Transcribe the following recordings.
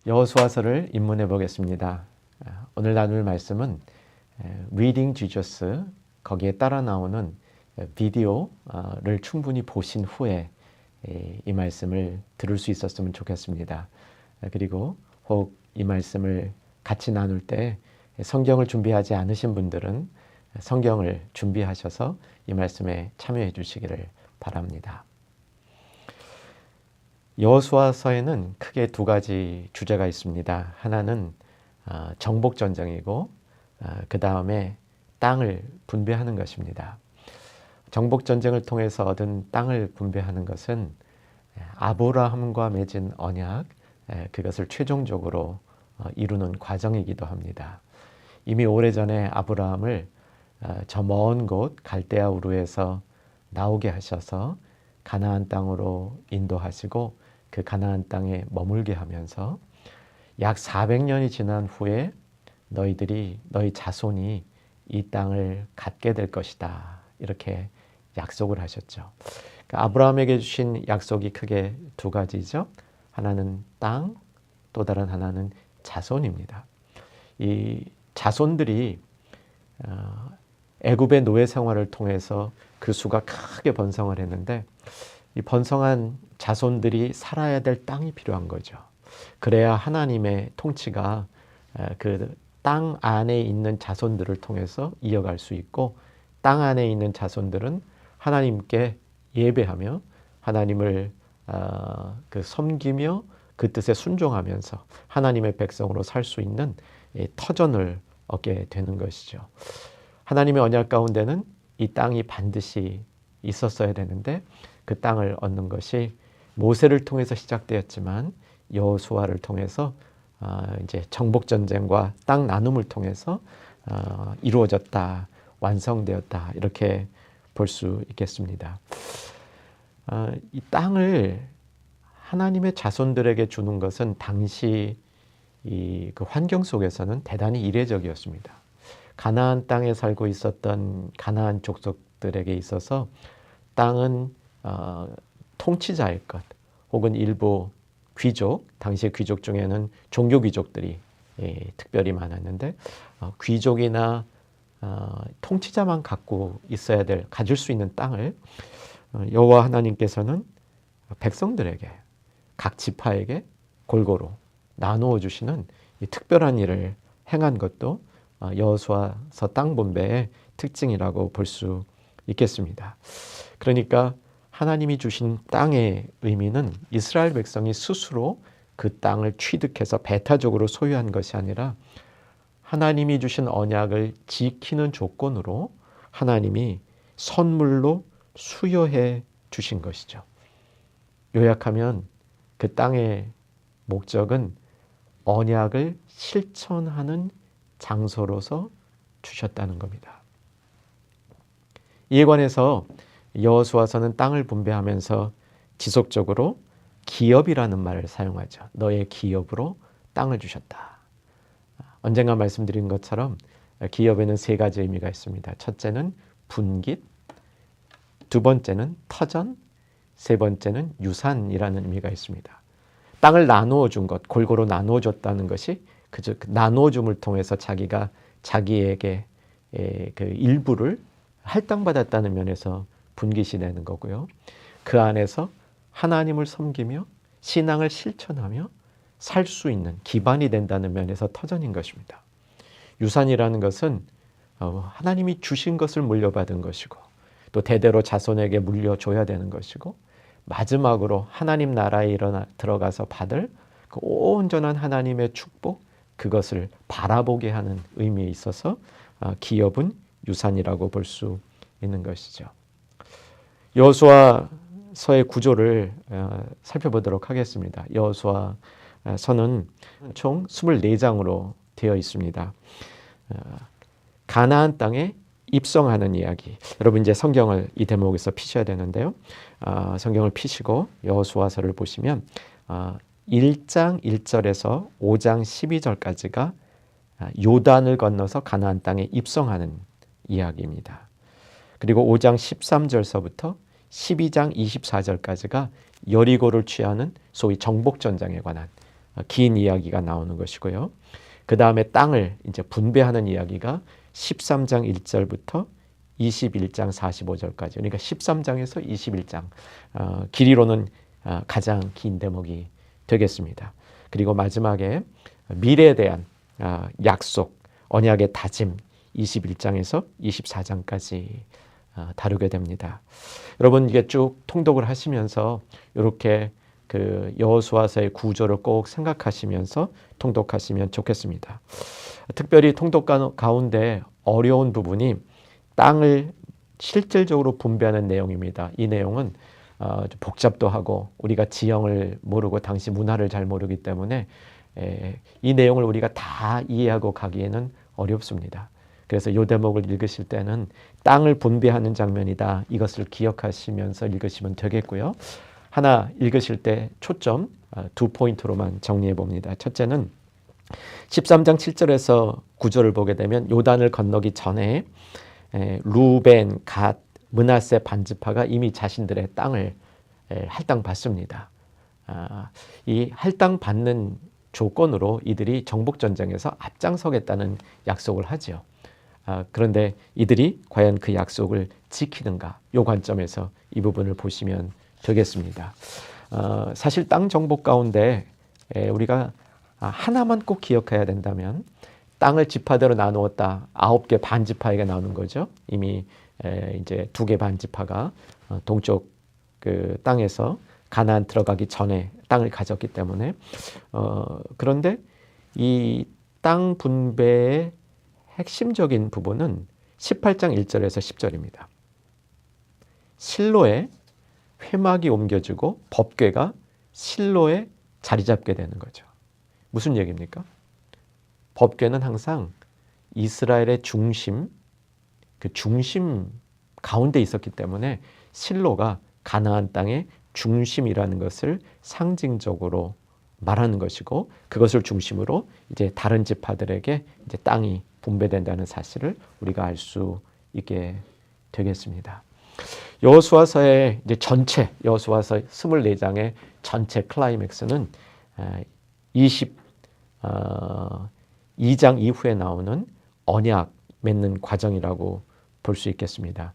여호수아서를 입문해 보겠습니다. 오늘 나눌 말씀은 Reading Jesus, 거기에 따라 나오는 비디오를 충분히 보신 후에 이 말씀을 들을 수 있었으면 좋겠습니다. 그리고 혹 이 말씀을 같이 나눌 때 성경을 준비하지 않으신 분들은 성경을 준비하셔서 이 말씀에 참여해 주시기를 바랍니다. 여호수아서에는 크게 두 가지 주제가 있습니다. 하나는 정복 전쟁이고 그 다음에 땅을 분배하는 것입니다. 정복 전쟁을 통해서 얻은 땅을 분배하는 것은 아브라함과 맺은 언약, 그것을 최종적으로 이루는 과정이기도 합니다. 이미 오래전에 아브라함을 저 먼 곳 갈대아 우르에서 나오게 하셔서 가나안 땅으로 인도하시고 그 가나안 땅에 머물게 하면서 약 400년이 지난 후에 너희 자손이 이 땅을 갖게 될 것이다, 이렇게 약속을 하셨죠. 그러니까 아브라함에게 주신 약속이 크게 두 가지죠. 하나는 땅, 또 다른 하나는 자손입니다. 이 자손들이 애굽의 노예 생활을 통해서 그 수가 크게 번성을 했는데 이 번성한 자손들이 살아야 될 땅이 필요한 거죠. 그래야 하나님의 통치가 그 땅 안에 있는 자손들을 통해서 이어갈 수 있고, 땅 안에 있는 자손들은 하나님께 예배하며 하나님을 섬기며 그 뜻에 순종하면서 하나님의 백성으로 살 수 있는 터전을 얻게 되는 것이죠. 하나님의 언약 가운데는 이 땅이 반드시 있었어야 되는데 그 땅을 얻는 것이 모세를 통해서 시작되었지만 여호수아를 통해서 이제 정복 전쟁과 땅 나눔을 통해서 이루어졌다, 완성되었다, 이렇게 볼 수 있겠습니다. 이 땅을 하나님의 자손들에게 주는 것은 당시 그 환경 속에서는 대단히 이례적이었습니다. 가나안 땅에 살고 있었던 가나안 족속들에게 있어서 땅은 통치자의 것, 혹은 일부 귀족, 당시의 귀족 중에는 종교 귀족들이 특별히 많았는데 귀족이나 통치자만 갖고 있어야 될, 가질 수 있는 땅을 여호와 하나님께서는 백성들에게, 각 지파에게 골고루 나누어 주시는 이 특별한 일을 행한 것도 여호수아서 땅 분배의 특징이라고 볼 수 있겠습니다. 그러니까 하나님이 주신 땅의 의미는 이스라엘 백성이 스스로 그 땅을 취득해서 배타적으로 소유한 것이 아니라 하나님이 주신 언약을 지키는 조건으로 하나님이 선물로 수여해 주신 것이죠. 요약하면 그 땅의 목적은 언약을 실천하는 장소로서 주셨다는 겁니다. 이에 관해서 여호수아서는 땅을 분배하면서 지속적으로 기업이라는 말을 사용하죠. 너의 기업으로 땅을 주셨다. 언젠가 말씀드린 것처럼 기업에는 세 가지 의미가 있습니다. 첫째는 분깃, 두 번째는 터전, 세 번째는 유산이라는 의미가 있습니다. 땅을 나누어 준 것, 골고루 나누어 줬다는 것이 그 나누어 줌을 통해서 자기가 자기에게 그 일부를 할당받았다는 면에서 분깃이 되는 거고요. 그 안에서 하나님을 섬기며 신앙을 실천하며 살 수 있는 기반이 된다는 면에서 터전인 것입니다. 유산이라는 것은 하나님이 주신 것을 물려받은 것이고, 또 대대로 자손에게 물려줘야 되는 것이고, 마지막으로 하나님 나라에 들어가서 받을 그 온전한 하나님의 축복, 그것을 바라보게 하는 의미에 있어서 기업은 유산이라고 볼 수 있는 것이죠. 여호수아서의 구조를 살펴보도록 하겠습니다. 여호수아서는 총 24장으로 되어 있습니다. 가나안 땅에 입성하는 이야기. 여러분 이제 성경을 이 대목에서 피셔야 되는데요. 성경을 피시고 여호수아서를 보시면 1장 1절에서 5장 12절까지가 요단을 건너서 가나안 땅에 입성하는 이야기입니다. 그리고 5장 13절서부터 12장 24절까지가 여리고를 취하는 소위 정복 전쟁에 관한 긴 이야기가 나오는 것이고요. 그 다음에 땅을 이제 분배하는 이야기가 13장 1절부터 21장 45절까지. 그러니까 13장에서 21장. 길이로는 가장 긴 대목이 되겠습니다. 그리고 마지막에 미래에 대한 약속, 언약의 다짐 21장에서 24장까지 다루게 됩니다. 여러분 이게 쭉 통독을 하시면서 이렇게 그 여호수아서의 구조를 꼭 생각하시면서 통독하시면 좋겠습니다. 특별히 통독 가운데 어려운 부분이 땅을 실질적으로 분배하는 내용입니다. 이 내용은 좀 복잡도 하고 우리가 지형을 모르고 당시 문화를 잘 모르기 때문에 이 내용을 우리가 다 이해하고 가기에는 어렵습니다. 그래서 이 대목을 읽으실 때는 땅을 분배하는 장면이다. 이것을 기억하시면서 읽으시면 되겠고요. 하나 읽으실 때 초점 두 포인트로만 정리해 봅니다. 첫째는 13장 7절에서 9절을 보게 되면 요단을 건너기 전에 루벤, 갓, 므낫세 반지파가 이미 자신들의 땅을 할당받습니다. 이 할당받는 조건으로 이들이 정복전쟁에서 앞장서겠다는 약속을 하죠. 그런데 이들이 과연 그 약속을 지키는가? 이 관점에서 이 부분을 보시면 되겠습니다. 사실 땅 정복 가운데 우리가 하나만 꼭 기억해야 된다면 땅을 지파대로 나누었다. 9개 반지파에게 나누는 거죠. 이미 이제 2개 반지파가 동쪽 그 땅에서 가나안 들어가기 전에 땅을 가졌기 때문에 그런데 이 땅 분배의 핵심적인 부분은 18장 1절에서 10절입니다. 실로에 회막이 옮겨지고 법궤가 실로에 자리 잡게 되는 거죠. 무슨 얘기입니까? 법궤는 항상 이스라엘의 중심, 그 중심 가운데 있었기 때문에 실로가 가나안 땅의 중심이라는 것을 상징적으로 말하는 것이고 그것을 중심으로 이제 다른 지파들에게 이제 땅이 분배된다는 사실을 우리가 알 수 있게 되겠습니다. 여호수아서의 이제 전체 여호수아서 24장의 전체 클라이맥스는 22장 이후에 나오는 언약 맺는 과정이라고 볼 수 있겠습니다.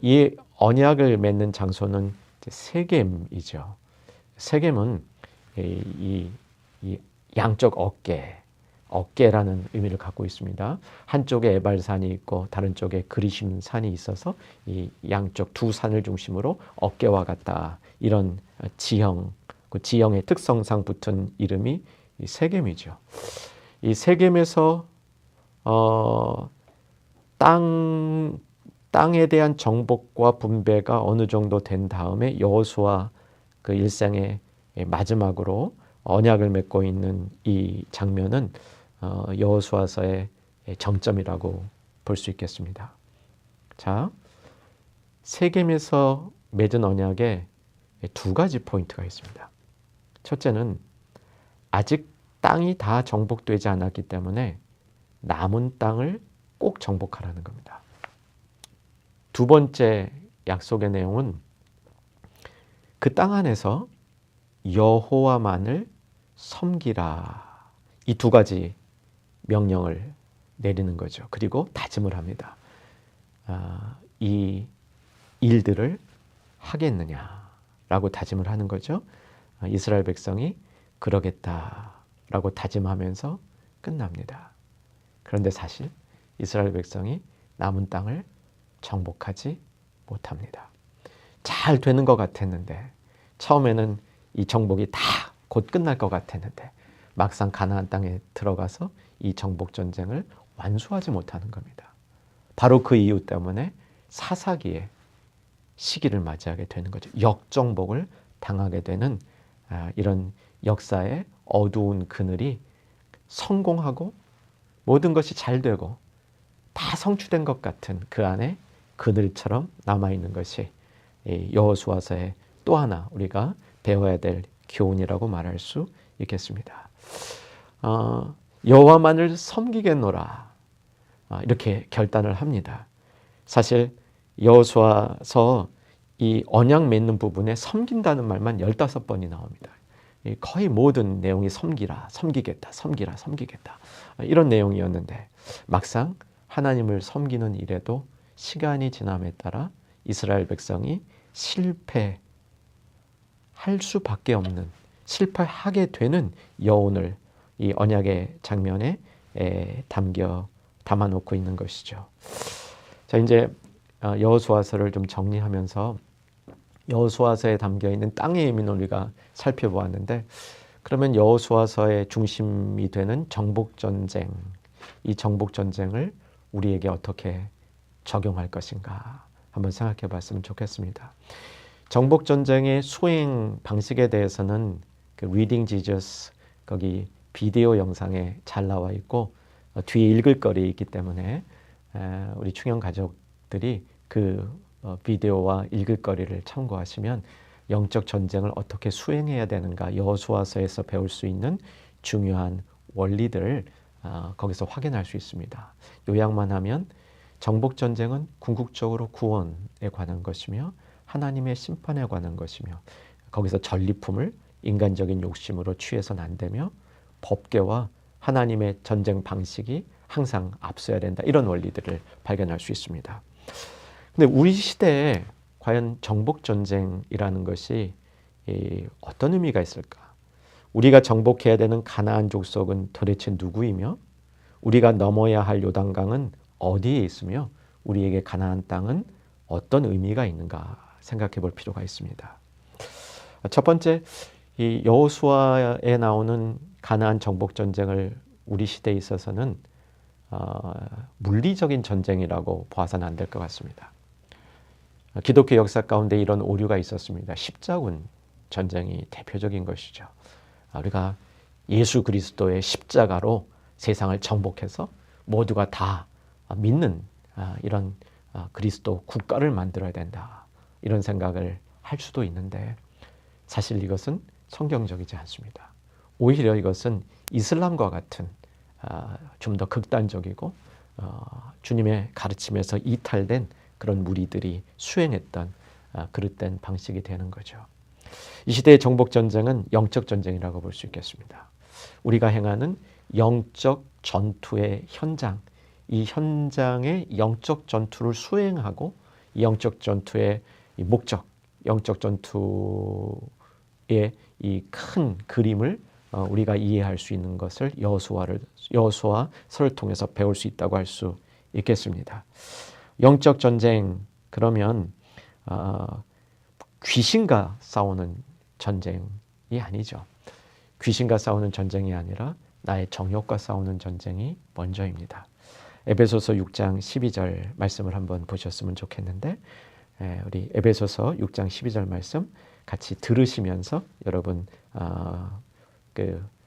이 언약을 맺는 장소는 세겜이죠. 세겜은 이 양쪽 어깨라는 의미를 갖고 있습니다. 한쪽에 에발산이 있고 다른 쪽에 그리심 산이 있어서 이 양쪽 두 산을 중심으로 어깨와 같다. 이런 지형, 그 지형의 특성상 붙은 이름이 이 세겜이죠. 이 세겜에서 땅에 대한 정복과 분배가 어느 정도 된 다음에 여호수아 그 일생의 마지막으로 언약을 맺고 있는 이 장면은 여호수아서의 정점이라고 볼 수 있겠습니다. 자, 세겜에서 맺은 언약에 두 가지 포인트가 있습니다. 첫째는 아직 땅이 다 정복되지 않았기 때문에 남은 땅을 꼭 정복하라는 겁니다. 두 번째 약속의 내용은 그 땅 안에서 여호와만을 섬기라. 이 두 가지 명령을 내리는 거죠. 그리고 다짐을 합니다. 이 일들을 하겠느냐라고 다짐을 하는 거죠. 이스라엘 백성이 그러겠다라고 다짐하면서 끝납니다. 그런데 사실 이스라엘 백성이 남은 땅을 정복하지 못합니다. 잘 되는 것 같았는데 처음에는 이 정복이 다 곧 끝날 것 같았는데 막상 가나안 땅에 들어가서 이 정복 전쟁을 완수하지 못하는 겁니다. 바로 그 이유 때문에 사사기의 시기를 맞이하게 되는 거죠. 역정복을 당하게 되는 이런 역사의 어두운 그늘이 성공하고 모든 것이 잘 되고 다 성취된 것 같은 그 안에 그늘처럼 남아있는 것이 여호수아서의 또 하나 우리가 배워야 될 교훈이라고 말할 수 있겠습니다. 여호와만을 섬기겠노라 이렇게 결단을 합니다. 사실 여호수아서 이 언약 맺는 부분에 섬긴다는 말만 15번이 나옵니다. 거의 모든 내용이 섬기라, 섬기겠다, 섬기라, 섬기겠다 이런 내용이었는데 막상 하나님을 섬기는 일에도 시간이 지남에 따라 이스라엘 백성이 실패할 수밖에 없는, 실패하게 되는 여운을 이 언약의 장면에 담아놓고 있는 것이죠. 자, 이제 여호수아서를 좀 정리하면서 여호수아서에 담겨 있는 땅의 의미는 우리가 살펴보았는데, 그러면 여호수아서의 중심이 되는 정복 전쟁, 이 정복 전쟁을 우리에게 어떻게 적용할 것인가 한번 생각해 봤으면 좋겠습니다. 정복 전쟁의 수행 방식에 대해서는 그 Reading Jesus 거기 비디오 영상에 잘 나와 있고 뒤에 읽을 거리 있기 때문에 우리 충영 가족들이 그 비디오와 읽을 거리를 참고하시면 영적 전쟁을 어떻게 수행해야 되는가 여호수아서에서 배울 수 있는 중요한 원리들을 거기서 확인할 수 있습니다. 요약만 하면 정복 전쟁은 궁극적으로 구원에 관한 것이며 하나님의 심판에 관한 것이며 거기서 전리품을 인간적인 욕심으로 취해서는 안 되며 법궤와 하나님의 전쟁 방식이 항상 앞서야 된다. 이런 원리들을 발견할 수 있습니다. 근데 우리 시대에 과연 정복 전쟁이라는 것이 어떤 의미가 있을까? 우리가 정복해야 되는 가나안 족속은 도대체 누구이며 우리가 넘어야 할 요단강은 어디에 있으며 우리에게 가나안 땅은 어떤 의미가 있는가 생각해 볼 필요가 있습니다. 첫 번째, 이 여호수아에 나오는 가나안 정복 전쟁을 우리 시대에 있어서는 물리적인 전쟁이라고 봐서는 안 될 것 같습니다. 기독교 역사 가운데 이런 오류가 있었습니다. 십자군 전쟁이 대표적인 것이죠. 우리가 예수 그리스도의 십자가로 세상을 정복해서 모두가 다 믿는 이런 그리스도 국가를 만들어야 된다. 이런 생각을 할 수도 있는데 사실 이것은 성경적이지 않습니다. 오히려 이것은 이슬람과 같은 좀 더 극단적이고 주님의 가르침에서 이탈된 그런 무리들이 수행했던 그릇된 방식이 되는 거죠. 이 시대의 정복 전쟁은 영적 전쟁이라고 볼 수 있겠습니다. 우리가 행하는 영적 전투의 현장, 이 현장의 영적 전투를 수행하고 이 영적 전투의 이 목적, 영적 전투의 이 큰 그림을 우리가 이해할 수 있는 것을 여호수아서를 통해서 배울 수 있다고 할 수 있겠습니다. 영적 전쟁 그러면 귀신과 싸우는 전쟁이 아니죠. 귀신과 싸우는 전쟁이 아니라 나의 정욕과 싸우는 전쟁이 먼저입니다. 에베소서 6장 12절 말씀을 한번 보셨으면 좋겠는데 우리 에베소서 6장 12절 말씀 같이 들으시면서 여러분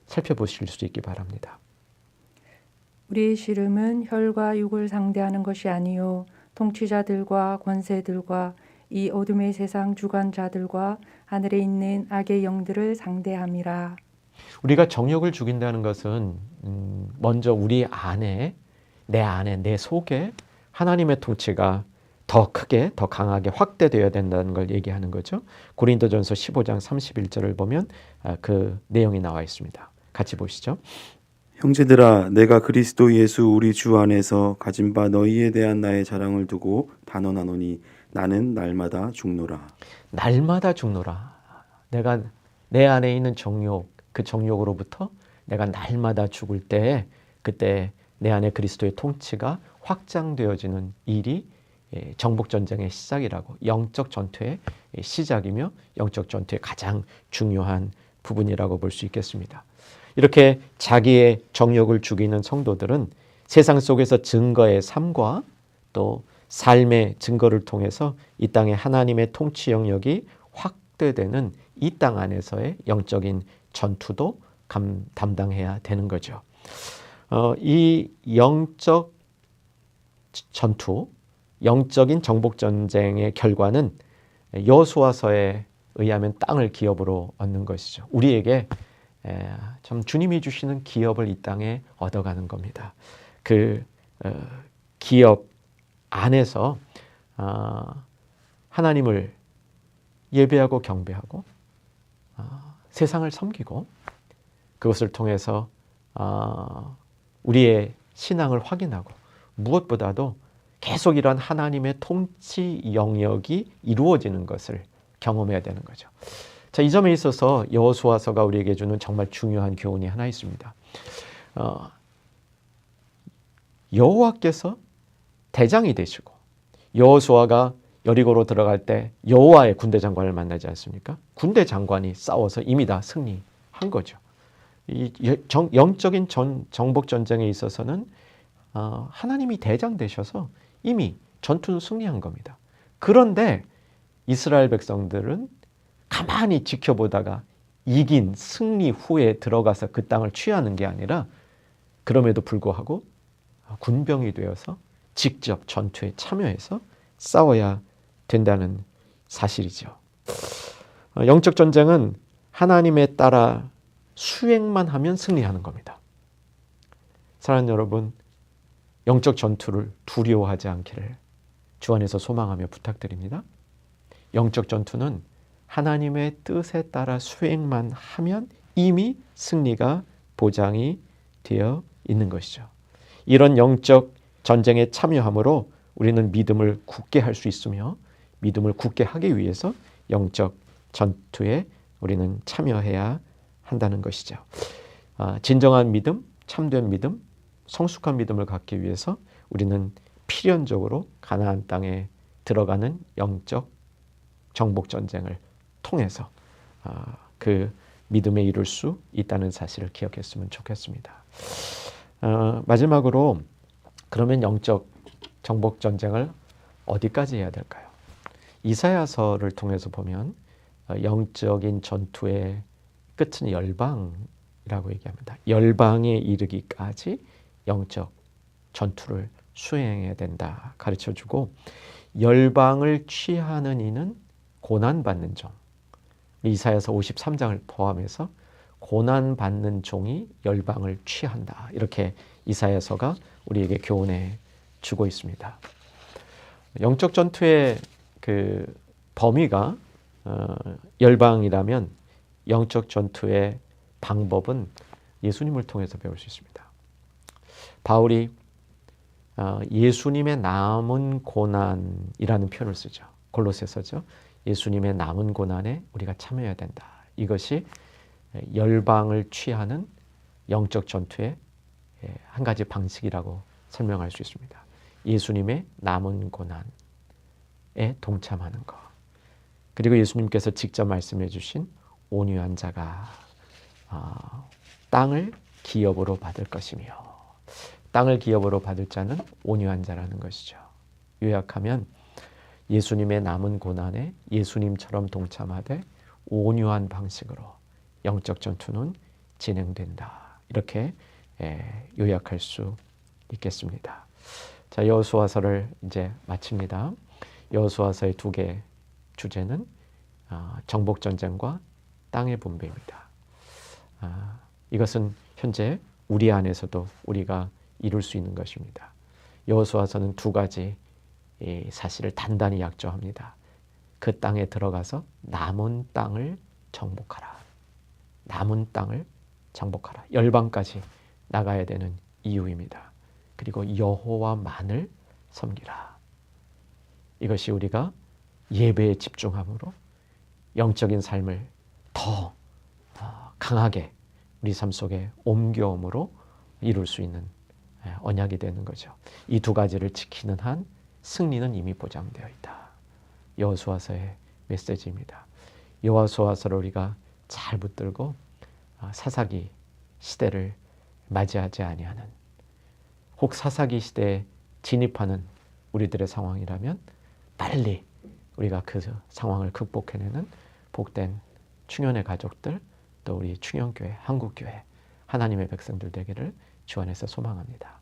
살펴보실 수 있기 바랍니다. 우리의 씨름은 혈과 육을 상대하는 것이 아니요 통치자들과 권세들과 이 어둠의 세상 주관자들과 하늘에 있는 악의 영들을 상대함이라. 우리가 정욕을 죽인다는 것은 먼저 우리 안에 내 속에 하나님의 통치가 더 크게 더 강하게 확대되어야 된다는 걸 얘기하는 거죠. 고린도전서 15장 31절을 보면 그 내용이 나와 있습니다. 같이 보시죠. 형제들아, 내가 그리스도 예수 우리 주 안에서 가진 바 너희에 대한 나의 자랑을 두고 단언하노니 나는 날마다 죽노라. 날마다 죽노라. 내가 내 안에 있는 정욕, 그 정욕으로부터 내가 날마다 죽을 때 그때 내 안에 그리스도의 통치가 확장되어지는 일이 정복 전쟁의 시작이라고, 영적 전투의 시작이며 영적 전투의 가장 중요한 부분이라고 볼 수 있겠습니다. 이렇게 자기의 정욕을 죽이는 성도들은 세상 속에서 증거의 삶과 또 삶의 증거를 통해서 이 땅에 하나님의 통치 영역이 확대되는 이 땅 안에서의 영적인 전투도 담당해야 되는 거죠. 이 영적 전투, 영적인 정복 전쟁의 결과는 여호수아서에 의하면 땅을 기업으로 얻는 것이죠. 우리에게 참 주님이 주시는 기업을 이 땅에 얻어가는 겁니다. 그 기업 안에서 하나님을 예배하고 경배하고 세상을 섬기고 그것을 통해서 우리의 신앙을 확인하고 무엇보다도 계속 이러한 하나님의 통치 영역이 이루어지는 것을 경험해야 되는 거죠. 자, 이 점에 있어서 여호수아서가 우리에게 주는 정말 중요한 교훈이 하나 있습니다. 여호와께서 대장이 되시고 여호수아가 여리고로 들어갈 때 여호와의 군대 장관을 만나지 않습니까? 군대 장관이 싸워서 이미 다 승리한 거죠. 이 영적인 정복 전쟁에 있어서는 하나님이 대장 되셔서 이미 전투는 승리한 겁니다. 그런데 이스라엘 백성들은 가만히 지켜보다가 이긴 승리 후에 들어가서 그 땅을 취하는 게 아니라 그럼에도 불구하고 군병이 되어서 직접 전투에 참여해서 싸워야 된다는 사실이죠. 영적 전쟁은 하나님에 따라 수행만 하면 승리하는 겁니다. 사랑하는 여러분, 영적 전투를 두려워하지 않기를 주 안에서 소망하며 부탁드립니다. 영적 전투는 하나님의 뜻에 따라 수행만 하면 이미 승리가 보장이 되어 있는 것이죠. 이런 영적 전쟁에 참여함으로 우리는 믿음을 굳게 할 수 있으며 믿음을 굳게 하기 위해서 영적 전투에 우리는 참여해야 한다는 것이죠. 진정한 믿음, 참된 믿음, 성숙한 믿음을 갖기 위해서 우리는 필연적으로 가나안 땅에 들어가는 영적 정복 전쟁을 통해서 그 믿음에 이룰 수 있다는 사실을 기억했으면 좋겠습니다. 마지막으로 그러면 영적 정복 전쟁을 어디까지 해야 될까요? 이사야서를 통해서 보면 영적인 전투의 끝은 열방이라고 얘기합니다. 열방에 이르기까지 영적 전투를 수행해야 된다 가르쳐주고 열방을 취하는 이는 고난받는 종. 이사야서 53장을 포함해서 고난받는 종이 열방을 취한다. 이렇게 이사야서가 우리에게 교훈해 주고 있습니다. 영적 전투의 그 범위가 열방이라면 영적 전투의 방법은 예수님을 통해서 배울 수 있습니다. 바울이 예수님의 남은 고난이라는 표현을 쓰죠. 골로새서죠. 예수님의 남은 고난에 우리가 참여해야 된다. 이것이 열방을 취하는 영적 전투의 한 가지 방식이라고 설명할 수 있습니다. 예수님의 남은 고난에 동참하는 것. 그리고 예수님께서 직접 말씀해 주신 온유한 자가 땅을 기업으로 받을 것이며 땅을 기업으로 받을 자는 온유한 자라는 것이죠. 요약하면 예수님의 남은 고난에 예수님처럼 동참하되 온유한 방식으로 영적 전투는 진행된다. 이렇게 요약할 수 있겠습니다. 자, 여호수아서를 이제 마칩니다. 여호수아서의 두 개 주제는 정복 전쟁과 땅의 분배입니다. 이것은 현재 우리 안에서도 우리가 이룰 수 있는 것입니다. 여호수아서는 두 가지 사실을 단단히 약조합니다. 그 땅에 들어가서 남은 땅을 정복하라. 남은 땅을 정복하라. 열방까지 나가야 되는 이유입니다. 그리고 여호와만을 섬기라. 이것이 우리가 예배에 집중함으로 영적인 삶을 더 강하게 우리 삶 속에 옮겨옴으로 이룰 수 있는 언약이 되는 거죠. 이 두 가지를 지키는 한 승리는 이미 보장되어 있다. 여호수아서의 메시지입니다. 여호수아서를 우리가 잘 붙들고 사사기 시대를 맞이하지 아니하는 혹 사사기 시대에 진입하는 우리들의 상황이라면 빨리 우리가 그 상황을 극복해내는 복된 충현의 가족들 또 우리 충현교회, 한국교회 하나님의 백성들 되기를 주 안에서 소망합니다.